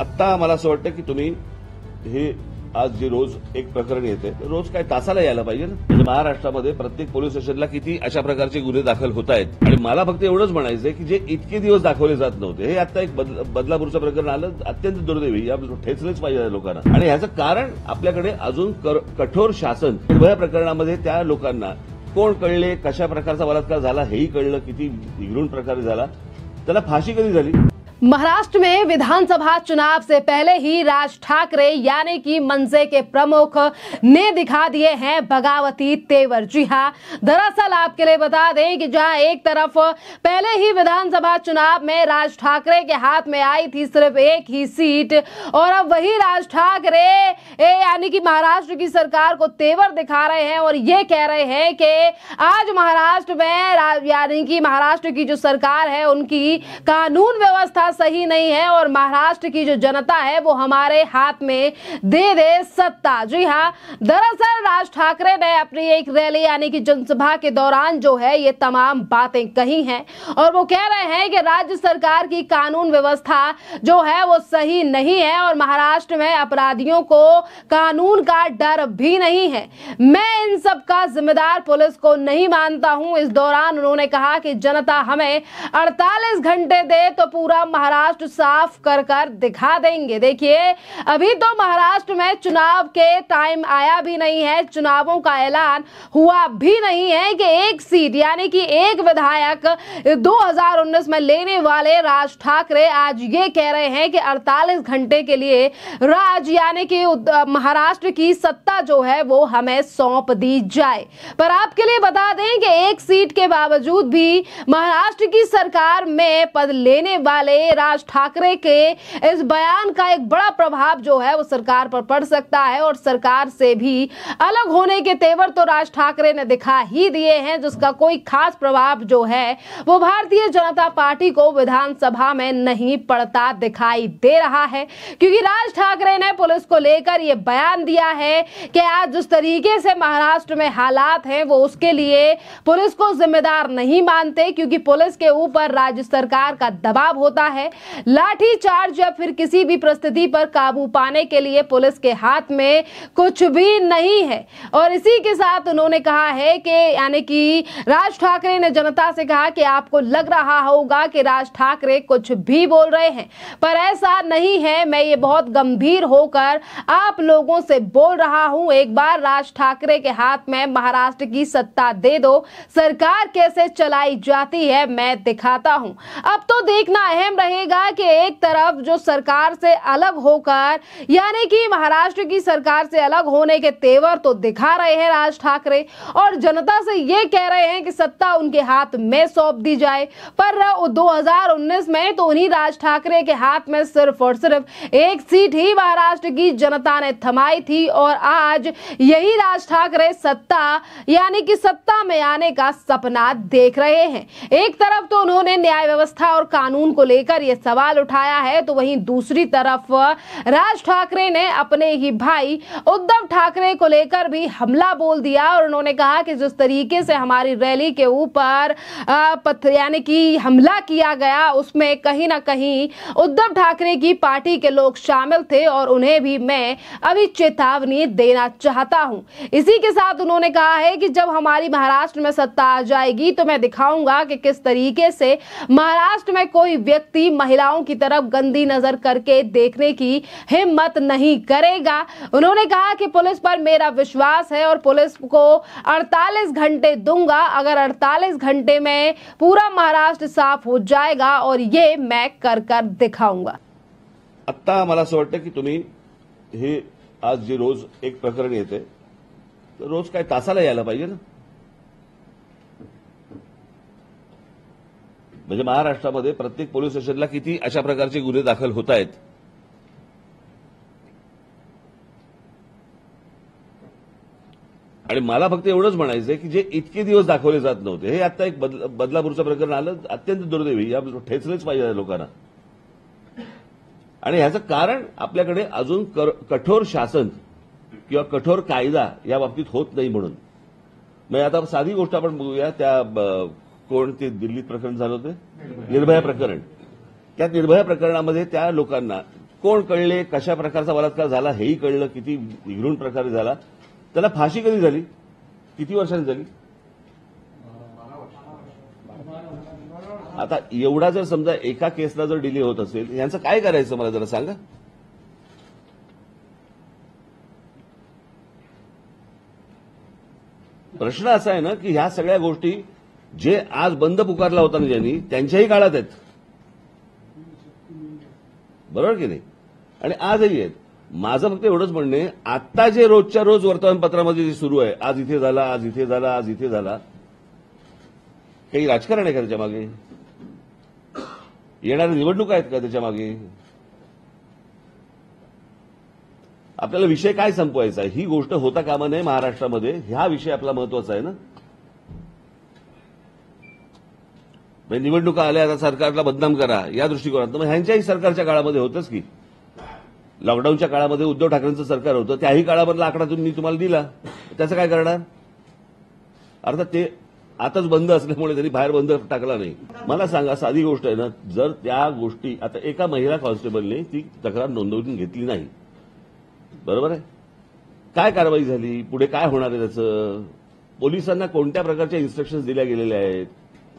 आता मला असं वाटतं की तुम्ही हे आज जे रोज एक प्रकरण येते रोज काय तासाला यायला पाहिजे ना. म्हणजे महाराष्ट्रामध्ये प्रत्येक पोलीस स्टेशनला किती अशा प्रकारचे गुन्हे दाखल होत आहेत आणि मला फक्त एवढंच म्हणायचंय की जे इतके दिवस दाखवले जात नव्हते हे आता एक बदलापूरचं प्रकरण आलं अत्यंत दुर्दैवी. या ठेचलेच पाहिजे लोकांना आणि ह्याचं कारण आपल्याकडे अजून कठोर शासन. निर्भया प्रकरणामध्ये त्या लोकांना कोण कळले, कशा प्रकारचा बलात्कार झाला हेही कळलं, किती निगडून प्रकारे झाला, त्याला फाशी कधी झाली. महाराष्ट्र में विधानसभा चुनाव से पहले ही राज ठाकरे यानी कि मनसे के प्रमुख ने दिखा दिए हैं बगावती तेवर. जी हां, दरअसल आपके लिए बता दें कि जहां एक तरफ पहले ही विधानसभा चुनाव में राज ठाकरे के हाथ में आई थी सिर्फ एक ही सीट और अब वही राज ठाकरे यानी कि महाराष्ट्र की सरकार को तेवर दिखा रहे हैं और ये कह रहे हैं कि आज महाराष्ट्र में यानी कि महाराष्ट्र की जो सरकार है उनकी कानून व्यवस्था सही नहीं है और महाराष्ट्र की जो जनता है वो हमारे हाथ में दे सत्ता. जी हां, दरअसल राज ठाकरे ने अपनी एक रैली यानी कि जनसभा के दौरान जो है ये तमाम बातें कही हैं और वो कह रहे हैं कि राज्य सरकार की कानून व्यवस्था जो है वो सही नहीं है और महाराष्ट्र में अपराधियों को कानून का डर भी नहीं है. मैं इन सब का जिम्मेदार पुलिस को नहीं मानता हूं. इस दौरान उन्होंने कहा कि जनता हमें 48 घंटे दे तो पूरा महाराष्ट्र साफ कर दिखा देंगे. देखिए, अभी तो महाराष्ट्र में चुनाव के टाइम आया भी नहीं है, चुनावों का ऐलान हुआ भी नहीं है कि एक सीट यानी कि एक विधायक 2019 में लेने वाले राज ठाकरे आज ये कह रहे हैं कि 48 घंटे के लिए राज यानी कि महाराष्ट्र की सत्ता जो है वो हमें सौंप दी जाए. पर आपके लिए बता दें कि एक सीट के बावजूद भी महाराष्ट्र की सरकार में पद लेने वाले राज ठाकरे के इस बयान का एक बड़ा प्रभाव जो है वो सरकार पर पड़ सकता है और सरकार से भी अलग होने के तेवर तो राज ठाकरे ने दिखा ही दिए हैं, जिसका कोई खास प्रभाव जो है वो भारतीय जनता पार्टी को विधानसभा में नहीं पड़ता दिखाई दे रहा है. क्योंकि राज ठाकरे ने पुलिस को लेकर ये बयान दिया है कि आज जिस तरीके से महाराष्ट्र में हालात हैं वो उसके लिए पुलिस को जिम्मेदार नहीं मानते, क्योंकि पुलिस के ऊपर राज्य सरकार का दबाव होता है. लाठी चार्ज या फिर किसी भी परिस्थिति पर काबू पाने के लिए पुलिस के हाथ में कुछ भी नहीं है. और इसी के साथ उन्होंने कहा है कि यानी कि राज ठाकरे ने जनता से कहा कि आपको लग रहा होगा कि राज ठाकरे कुछ भी बोल रहे हैं, पर ऐसा नहीं है. मैं ये बहुत गंभीर होकर आप लोगों से बोल रहा हूं. एक बार राज ठाकरे के हाथ में महाराष्ट्र की सत्ता दे दो, सरकार कैसे चलाई जाती है मैं दिखाता हूं. अब तो देखना अहम रहेगा कि एक तरफ जो सरकार से अलग होकर यानी कि महाराष्ट्र की सरकार से अलग होने के तेवर तो दिखा रहे हैं राज ठाकरे और जनता से ये कह रहे हैं कि सत्ता उनके हाथ में सौंप दी जाए. पर 2019 में तो उन्हीं राज ठाकरे के हाथ में सिर्फ और सिर्फ एक सीट ही महाराष्ट्र की जनता ने थमाई थी और आज यही राज ठाकरे सत्ता यानी कि सत्ता में आने का सपना देख रहे हैं. एक तरफ तो उन्होंने न्याय व्यवस्था और कानून को लेकर यह सवाल उठाया है, तो वहीं दूसरी तरफ राज ठाकरे ने अपने ही भाई उद्धव ठाकरे को लेकर भी हमला बोल दिया और उन्होंने कहा कि जिस तरीके से हमारी रैली के ऊपर यानी कि हमला किया गया उसमें कहीं ना कहीं उद्धव ठाकरे की पार्टी के लोग शामिल थे और उन्हें भी मैं अभी चेतावनी देना चाहता हूं. इसी के साथ उन्होंने कहा है कि जब हमारी महाराष्ट्र में सत्ता आ जाएगी तो मैं दिखाऊंगा कि किस तरीके से महाराष्ट्र में कोई व्यक्ति महिलाओं की तरफ गंदी नजर करके देखने की हिम्मत नहीं करेगा. उन्होंने कहा कि पुलिस पर मेरा विश्वास है और पुलिस को 48 घंटे दूंगा. अगर 48 घंटे में पूरा महाराष्ट्र साफ हो जाएगा और ये मैं कर दिखाऊंगा. आता मला असं वाटतं की तुम्ही हे आज जे रोज एक प्रकरण येते रोज काय तासाला यायला पाहिजे ना. म्हणजे महाराष्ट्रामध्ये प्रत्येक पोलीस स्टेशनला किती अशा प्रकारचे गुन्हे दाखल होत आहेत आणि मला फक्त एवढंच म्हणायचंय की जे इतके दिवस दाखवले जात नव्हते हे आता एक बदलापूरचं प्रकरण आलं अत्यंत दुर्दैवी. या ठेचलेच पाहिजे लोकांना आणि ह्याचं कारण आपल्याकडे अजून कठोर शासन किंवा कठोर कायदा या बाबतीत होत नाही म्हणून. मग आता साधी गोष्ट आपण बघूया. त्या कोण ते दिल्लीत प्रकरण झालं होतं निर्भया प्रकरण. त्या निर्भया प्रकरणामध्ये त्या लोकांना कोण कळले, कशा प्रकारचा बलात्कार झाला हेही कळलं, किती निघून प्रकारे झाला, त्याला फाशी कधी झाली, किती वर्षांनी झाली. आता एवढा जर समजा एका केसला जर डिले होत असेल, यांचं काय करायचं मला जरा सांगा. प्रश्न असा आहे ना की ह्या सगळ्या गोष्टी जे आज बंद पुकारला होता ना ज्यांनी, त्यांच्याही काळात आहेत, बरोबर की नाही, आणि आजही आहेत. माझं फक्त एवढंच म्हणणं आहे, आता जे रोजच्या रोज वर्तमानपत्रामध्ये जे सुरू आहे, आज इथे झाला, आज इथे झाला, आज इथे झाला, काही राजकारण आहे का त्याच्या मागे, येणाऱ्या निवडणुका आहेत का त्याच्या मागे, आपल्याला विषय काय संपवायचा आहे, ही गोष्ट होता कामा नये महाराष्ट्रामध्ये. हा विषय आपला महत्वाचा आहे ना. निवडणुका आल्या, आता सरकारला बदनाम करा या दृष्टिकोनात, मग ह्यांच्याही सरकारच्या काळामध्ये होतंच की. लॉकडाऊनच्या काळामध्ये उद्धव ठाकरेंचं सरकार होतं, त्याही काळामधला आकडा मी तुम्हाला दिला, त्याचं काय करणार. अर्थात ते आताच बंद असल्यामुळे त्यांनी बाहेर बंद टाकला नाही. मला सांगा, साधी गोष्ट आहे ना, जर त्या गोष्टी, आता एका महिला कॉन्स्टेबलने ती तक्रार नोंदवून घेतली नाही, बरोबर आहे, काय कारवाई झाली, पुढे काय होणार आहे त्याचं, पोलिसांना कोणत्या प्रकारच्या इन्स्ट्रक्शन्स दिल्या गेलेल्या आहेत,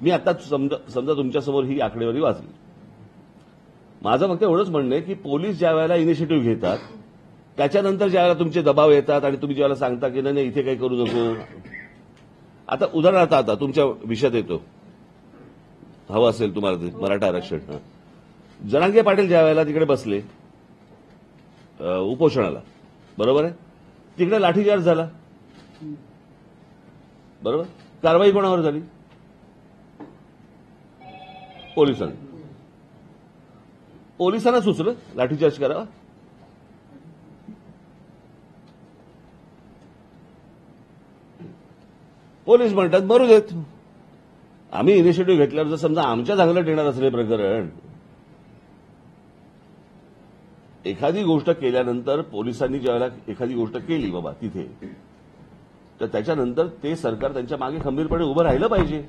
मी आता समजा तुमच्यासमोर ही आकडेवारी वाचली. माझं फक्त एवढंच म्हणणं आहे की पोलीस ज्या वेळेला इनिशिएटिव्ह घेतात, त्याच्यानंतर ज्या वेळेला तुमचे दबाव येतात आणि तुम्ही ज्यावेळेला सांगता की नाही इथे काही करू नको. आता उदाहरणार्थ आता तुमच्या विषयात येतो, हवं असेल तुम्हाला ते मराठा आरक्षण. जरांगे पाटील ज्या वेळेला तिकडे बसले उपोषणाला, बरोबर आहे, तिकडे लाठीचार्ज झाला, बरोबर, कारवाई कोणावर झाली, पोलिसांना सुचलं लाठीचार्ज करावा. पोलीस म्हणतात मरू देत, आम्ही इनिशिएटिव्ह घेतल्यावर जर समजा आमच्या चांगलं येणार असले प्रकरण, एखादी गोष्ट केल्यानंतर पोलिसांनी ज्यावेळेला एखादी गोष्ट केली बाबा तिथे, तर त्याच्यानंतर ते सरकार त्यांच्या मागे खंबीरपणे उभं राहिलं पाहिजे.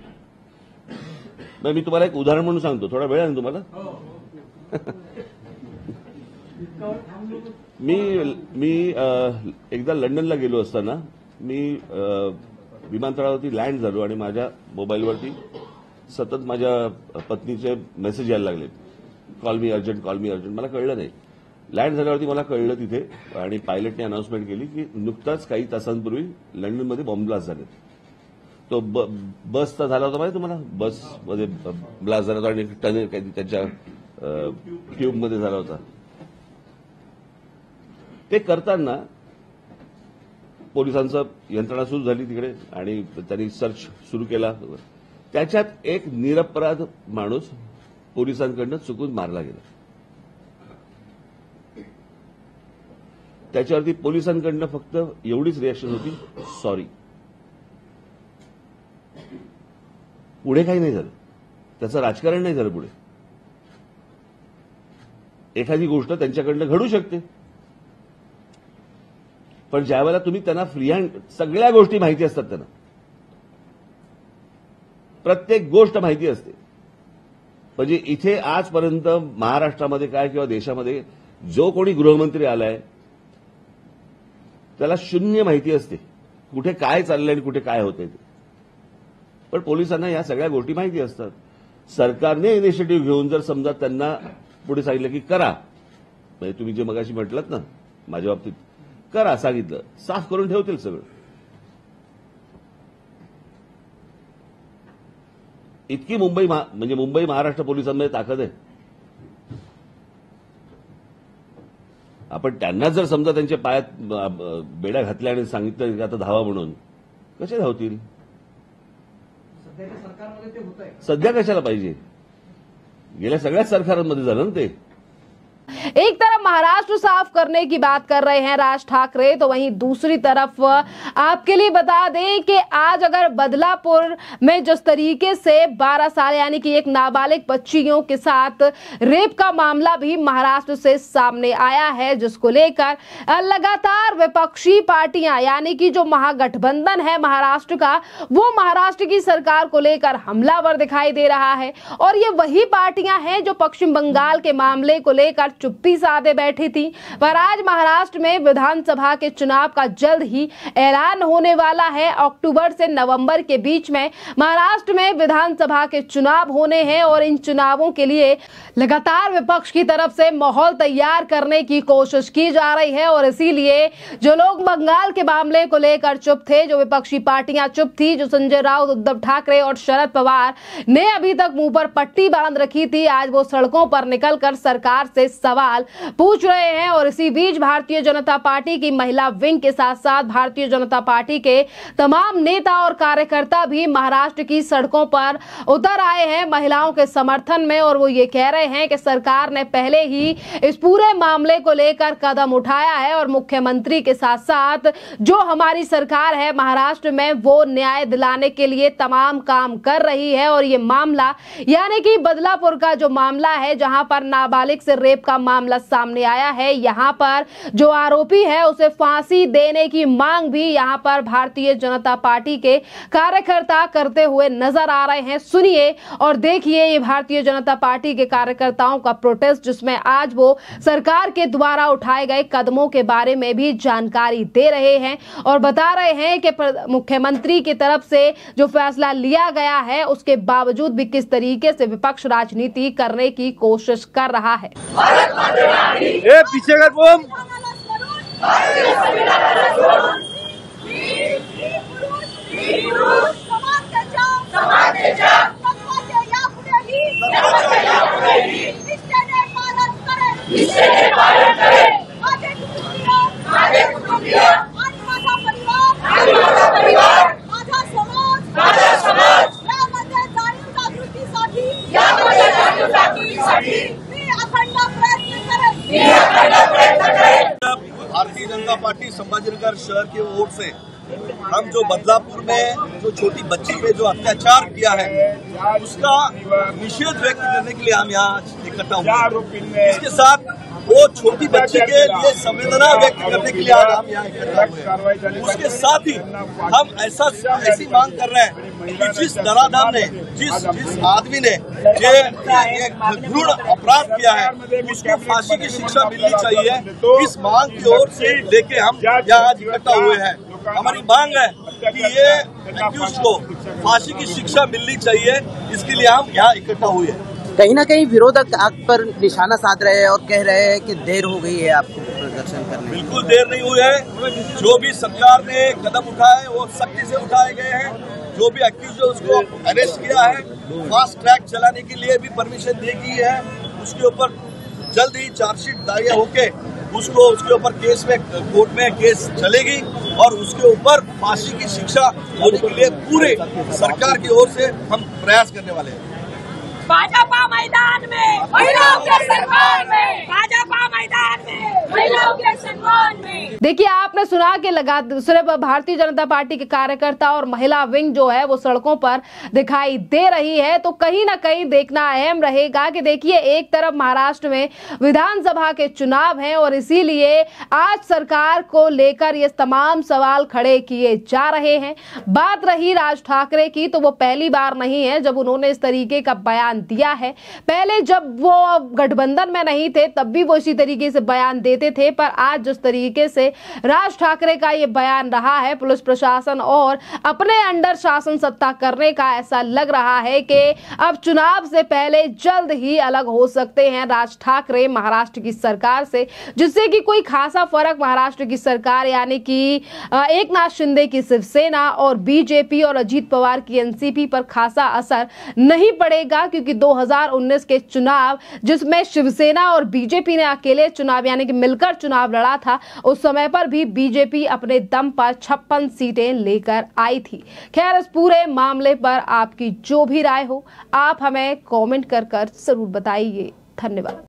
मी तुम्हाला एक उदाहरण म्हणून सांगतो, थोडा वेळ आहे ना तुम्हाला. मी एकदा लंडनला गेलो असताना मी विमानतळावरती लँड झालो आणि माझ्या मोबाईलवरती सतत माझ्या पत्नीचे मेसेज यायला लागले, कॉल मी अर्जंट, कॉल मी अर्जंट. मला कळलं नाही. लँड झाल्यावरती मला कळलं तिथे, आणि पायलटने अनाउन्समेंट केली की नुकताच काही तासांपूर्वी लंडनमध्ये बॉम्ब ब्लास्ट झाले. तो बसचा झाला होता माहिती तुम्हाला, बसमध्ये ब्लास्ट झाला होता आणि टनेल काही त्यांच्या ट्यूबमध्ये झाला होता. ते करताना पोलिसांचं यंत्रणा सुरू झाली तिकडे आणि त्यांनी सर्च सुरू केला. त्याच्यात एक निरपराध माणूस पोलिसांकडनं चुकून मारला गेला. त्याच्यावरती पोलिसांकडनं फक्त एवढीच रिएक्शन होती, सॉरी. पुढे काही नाही झालं, त्याचं राजकारण नाही झालं पुढे. एखादी गोष्ट त्यांच्याकडनं घडू शकते, पण ज्यावेळेला तुम्ही त्यांना फ्री हँड, सगळ्या गोष्टी माहिती असतात त्यांना, प्रत्येक गोष्ट माहिती असते. म्हणजे इथे आजपर्यंत महाराष्ट्रामध्ये काय किंवा देशामध्ये जो कोणी गृहमंत्री आलाय त्याला शून्य माहिती असते कुठे काय चाललंय आणि कुठे काय होतंय ते. पण पोलिसांना या सगळ्या गोष्टी माहिती असतात. सरकारने इनिशिएटिव्ह घेऊन जर समजा त्यांना पुढे सांगितलं की करा, म्हणजे तुम्ही जे मगाशी म्हटलात ना माझ्या बाबतीत, करा सांगितलं, साफ करून ठेवतील सगळं. इतकी मुंबई महाराष्ट्र पोलिसांमध्ये ताकद आहे. आपण त्यांना जर समजा त्यांच्या पायात बेड्या घातल्या आणि सांगितलं की आता धावा म्हणून, कसे धावतील? सध्या कशाला पाहिजे? गेल्या सगळ्याच सरकारांमध्ये झालं ना ते. एक तरफ महाराष्ट्र साफ करने की बात कर रहे हैं राज ठाकरे, तो वहीं दूसरी तरफ आपके लिए बता दें कि आज अगर बदलापुर में जिस तरीके से 12 साल यानी कि एक नाबालिग बच्चियों के साथ रेप का मामला भी महाराष्ट्र से सामने आया है, जिसको लेकर लगातार विपक्षी पार्टियां यानी कि जो महागठबंधन है महाराष्ट्र का, वो महाराष्ट्र की सरकार को लेकर हमलावर दिखाई दे रहा है. और ये वही पार्टियां हैं जो पश्चिम बंगाल के मामले को लेकर चुप्पी साधे बैठी थी। पर आज महाराष्ट्र में विधानसभा के चुनाव का जल्द ही ऐलान होने वाला है। अक्टूबर से नवंबर के बीच में महाराष्ट्र में विधानसभा के चुनाव होने हैं और इन चुनावों के लिए लगातार विपक्ष की तरफ से माहौल तैयार करने की कोशिश की जा रही है। और इसीलिए जो लोग बंगाल के मामले को लेकर चुप थे, जो विपक्षी पार्टियां चुप थी, जो संजय राउत, उद्धव ठाकरे और शरद पवार ने अभी तक मुंह पर पट्टी बांध रखी थी, आज वो सड़कों पर निकलकर सरकार से सवाल पूछ रहे हैं। और इसी बीच भारतीय जनता पार्टी की महिला विंग के साथ साथ भारतीय जनता पार्टी के तमाम नेता और कार्यकर्ता भी महाराष्ट्र की सड़कों पर उतर आए हैं महिलाओं के समर्थन में। और वो ये कह रहे हैं कि सरकार ने पहले ही इस पूरे मामले को लेकर कदम उठाया है और मुख्यमंत्री के साथ साथ जो हमारी सरकार है महाराष्ट्र में वो न्याय दिलाने के लिए तमाम काम कर रही है। और ये मामला यानी कि बदलापुर का जो मामला है, जहां पर नाबालिग से रेप का मामला सामने आया है, यहां पर जो आरोपी है उसे फांसी देने की मांग भी यहां पर भारतीय जनता पार्टी के कार्यकर्ता करते हुए नजर आ रहे हैं। सुनिए और देखिए ये भारतीय जनता पार्टी के कार्यकर्ताओं का प्रोटेस्ट, जिसमें आज वो सरकार के द्वारा उठाए गए कदमों के बारे में भी जानकारी दे रहे हैं और बता रहे हैं कि मुख्यमंत्री की तरफ से जो फैसला लिया गया है उसके बावजूद भी किस तरीके से विपक्ष राजनीति करने की कोशिश कर रहा है। पीछे कर बम। भारतीय जनता पार्टी संभाजीनगर शहर की ओर से हम जो बदलापुर में जो छोटी बच्ची पे जो अत्याचार किया है उसका निषेध व्यक्त करने के लिए हम यहाँ इकट्ठा हुए। इसके साथ वो छोटी बच्ची के लिए संवेदना व्यक्त करने के लिए आज हम यहाँ इकट्ठा हुए। उसके साथ ही हम ऐसी मांग कर रहे हैं कि जिस धराधाम ने जिस आदमी ने ये घृण अपराध किया है उसको फांसी की शिक्षा मिलनी चाहिए। इस मांग की ओर से लेके हम यहाँ आज इकट्ठा हुए हैं। हमारी मांग है कि ये एक्यूज को फांसी की शिक्षा मिलनी चाहिए, इसके लिए हम यहाँ इकट्ठा हुए हैं। कहीं ना कहीं विरोधक आप पर निशाना साध रहे हैं और कह रहे हैं कि देर हो गई है आपको प्रदर्शन करने। बिल्कुल देर नहीं हुई है। जो भी सरकार ने कदम उठाए वो सख्ती से उठाए गए हैं। जो भी एक्यूज है उसको अरेस्ट किया है, फास्ट ट्रैक चलाने के लिए भी परमिशन दी गई है। उसके ऊपर जल्द ही चार्जशीट दायर होके उसके ऊपर केस में कोर्ट में केस चलेगी और उसके ऊपर फांसी की शिक्षा होने के लिए पूरे सरकार की ओर से हम प्रयास करने वाले हैं। भाजपा मैदान में, महिलाओं के सम्मान में, भाजपा मैदान में, महिलाओं के सम्मान में। देखिए आपने सुना कि सिर्फ भारतीय जनता पार्टी के कार्यकर्ता और महिला विंग जो है वो सड़कों पर दिखाई दे रही है। तो कहीं ना कहीं देखना अहम रहेगा कि देखिए एक तरफ महाराष्ट्र में विधानसभा के चुनाव हैं और इसीलिए आज सरकार को लेकर ये तमाम सवाल खड़े किए जा रहे हैं। बात रही राज ठाकरे की, तो वो पहली बार नहीं है जब उन्होंने इस तरीके का बयान दिया है। पहले जब वो गठबंधन में नहीं थे तब भी वो इसी तरीके से बयान देते थे, पर आज जिस तरीके से राज ठाकरे का ये बयान रहा है पुलिस प्रशासन और अपने अंडर शासन सत्ता करने का, ऐसा लग रहा है कि अब चुनाव से पहले जल्द ही अलग हो सकते हैं राज ठाकरे महाराष्ट्र की सरकार से, जिससे कि कोई खासा फर्क महाराष्ट्र की सरकार यानी कि एकनाथ शिंदे की शिवसेना और बीजेपी और अजीत पवार की एनसीपी पर खासा असर नहीं पड़ेगा। क्योंकि 2019 के चुनाव जिसमें शिवसेना और बीजेपी ने अकेले चुनाव यानी कि मिलकर चुनाव लड़ा था, उस समय पर भी बीजेपी अपने दम पर 56 सीटें लेकर आई थी। खैर इस पूरे मामले पर आपकी जो भी राय हो आप हमें कमेंट कर जरूर बताइए। धन्यवाद।